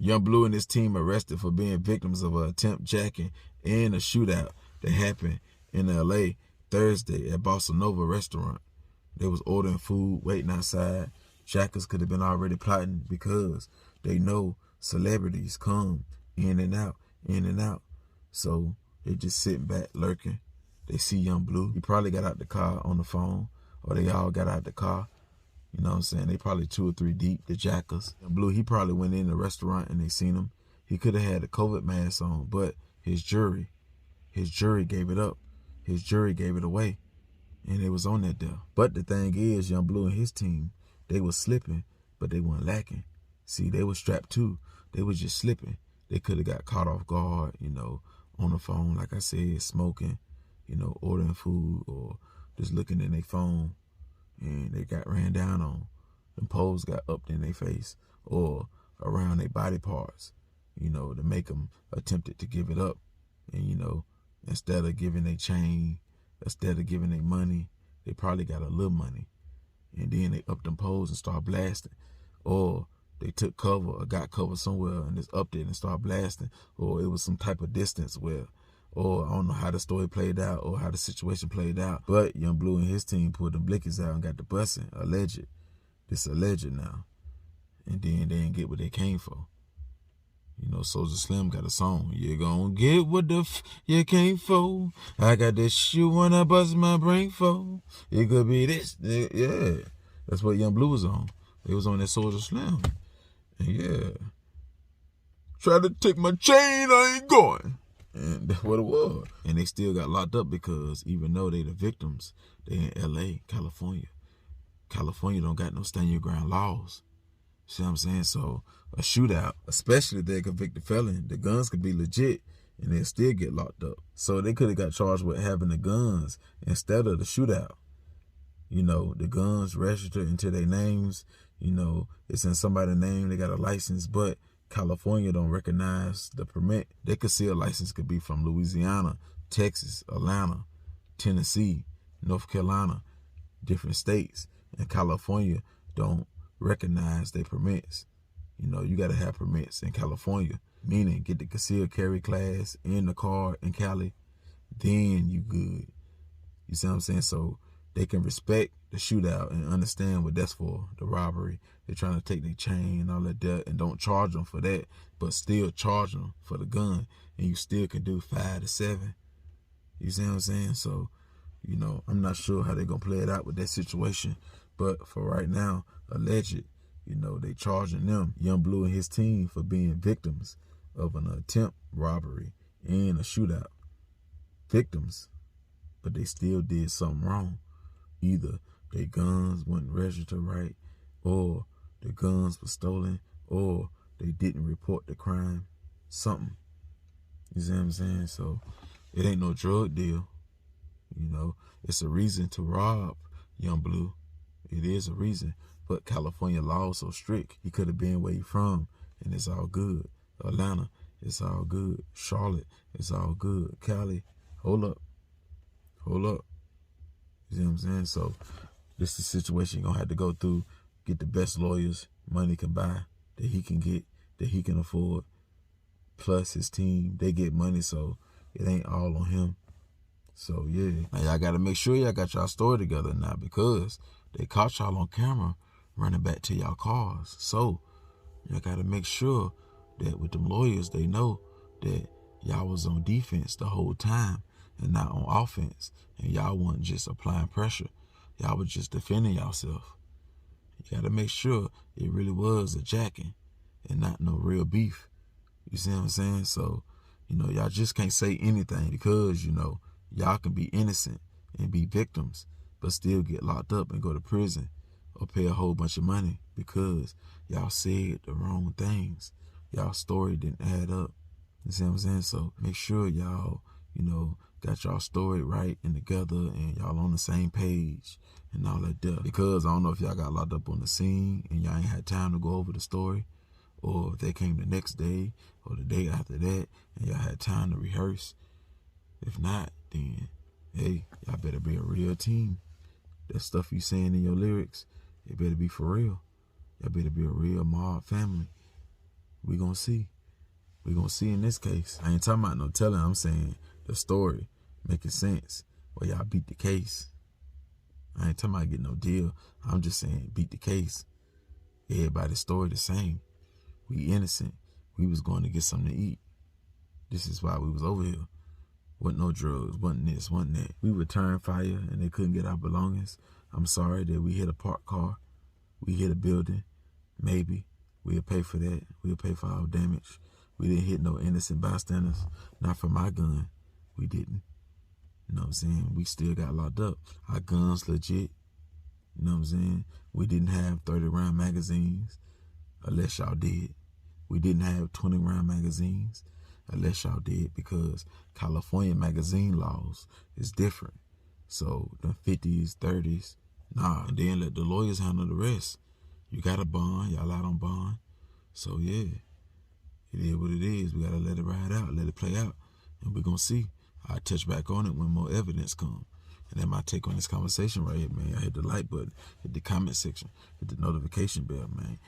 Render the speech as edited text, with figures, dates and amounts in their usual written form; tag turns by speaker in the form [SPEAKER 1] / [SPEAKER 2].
[SPEAKER 1] Young Bleu and his team arrested for being victims of an attempt jacking and a shootout that happened in L.A. Thursday at Bossa Nova restaurant. They was ordering food, waiting outside. Jackers could have been already plotting because they know celebrities come in and out, in and out. So they just sitting back, lurking. They see Young Bleu. He probably got out the car on the phone, or they all got out the car. You know what I'm saying? They probably 2 or 3 deep, the jackers. Young Bleu, he probably went in the restaurant and they seen him. He could have had a COVID mask on, but his jury gave it up. His jury gave it away. And it was on that there. But the thing is, Young Bleu and his team, they was slipping, but they weren't lacking. See, they were strapped too. They was just slipping. They could have got caught off guard, you know, on the phone, like I said, smoking, you know, ordering food or just looking in their phone, and they got ran down on. Them poles got upped in their face or around their body parts, you know, to make them attempted to give it up. And, you know, instead of giving their chain, instead of giving their money, they probably got a little money. And then they upped them poles and start blasting. Or they took cover or got cover somewhere and just upped it and started blasting. Or it was some type of distance where, or I don't know how the story played out or how the situation played out. But Young Bleu and his team pulled them blickies out and got the busing, alleged. This alleged now. And then they didn't get what they came for. You know, Soulja Slim got a song. You gon' get what the you came for. I got this shit when I bust my brain for. It could be this. Yeah. That's what Young Bleu was on. They was on that Soulja Slim. And yeah. Try to take my chain, I ain't going. And that's what it was. And they still got locked up because even though they the victims, they in L.A., California. California don't got no stand your ground laws. See what I'm saying? So a shootout, especially if they're a convicted felon, the guns could be legit and they'll still get locked up. So they could have got charged with having the guns instead of the shootout. You know, the guns registered into their names. You know, it's in somebody's name. They got a license, but California don't recognize the permit. They could see a license could be from Louisiana, Texas, Atlanta, Tennessee, North Carolina, different states. And California don't recognize their permits. You know, you got to have permits in California, meaning get the concealed carry class in the car in Cali, then you good. You see what I'm saying? So they can respect the shootout and understand what that's for, the robbery. They're trying to take their chain and all that there, and don't charge them for that, but still charge them for the gun, and you still can do 5 to 7. You see what I'm saying? So, you know, I'm not sure how they're going to play it out with that situation, but for right now, alleged, you know, they charging them, Young Bleu and his team, for being victims of an attempt robbery and a shootout. Victims, but they still did something wrong. Either their guns weren't registered right, or the guns were stolen, or they didn't report the crime. Something. You see what I'm saying? So it ain't no drug deal. You know, it's a reason to rob Young Bleu. It is a reason. But California law is so strict. He could have been where he from, and it's all good. Atlanta, it's all good. Charlotte, it's all good. Cali, hold up. Hold up. You see what I'm saying? So this is the situation you're going to have to go through. Get the best lawyers money can buy, that he can get, that he can afford. Plus his team, they get money, so it ain't all on him. So yeah, now y'all got to make sure y'all got y'all story together now, because they caught y'all on camera running back to y'all cars. So y'all got to make sure that with them lawyers, they know that y'all was on defense the whole time and not on offense. And y'all wasn't just applying pressure. Y'all was just defending yourself. You got to make sure it really was a jacking and not no real beef. You see what I'm saying? So, you know, y'all just can't say anything, because, you know, y'all can be innocent and be victims, but still get locked up and go to prison or pay a whole bunch of money because y'all said the wrong things. Y'all story didn't add up. You see what I'm saying? So make sure y'all, you know, got y'all story right and together, and y'all on the same page and all that there. Because I don't know if y'all got locked up on the scene and y'all ain't had time to go over the story, or if they came the next day or the day after that and y'all had time to rehearse. If not, then, hey, y'all better be a real team. That stuff you saying in your lyrics, it better be for real. Y'all better be a real mob family. We gonna see. We gonna see in this case. I ain't talking about no telling. I'm saying the story making sense. Well, y'all beat the case. I ain't talking about getting no deal. I'm just saying beat the case. Everybody's story the same. We innocent. We was going to get something to eat. This is why we was over here. Wasn't no drugs, wasn't this, wasn't that. We returned fire and they couldn't get our belongings. I'm sorry that we hit a parked car. We hit a building. Maybe. We'll pay for that. We'll pay for our damage. We didn't hit no innocent bystanders. Not for my gun. We didn't. You know what I'm saying? We still got locked up. Our guns legit. You know what I'm saying? We didn't have 30-round magazines, unless y'all did. We didn't have 20-round magazines, unless y'all did, because California magazine laws is different. So the 50s, 30s, nah. And then let the lawyers handle the rest. You got a bond. Y'all out on bond. So yeah, it is what it is. We got to let it ride out, let it play out, and we're going to see. I'll touch back on it when more evidence comes. And that's my take on this conversation right here, man. I hit the like button, hit the comment section, hit the notification bell, man.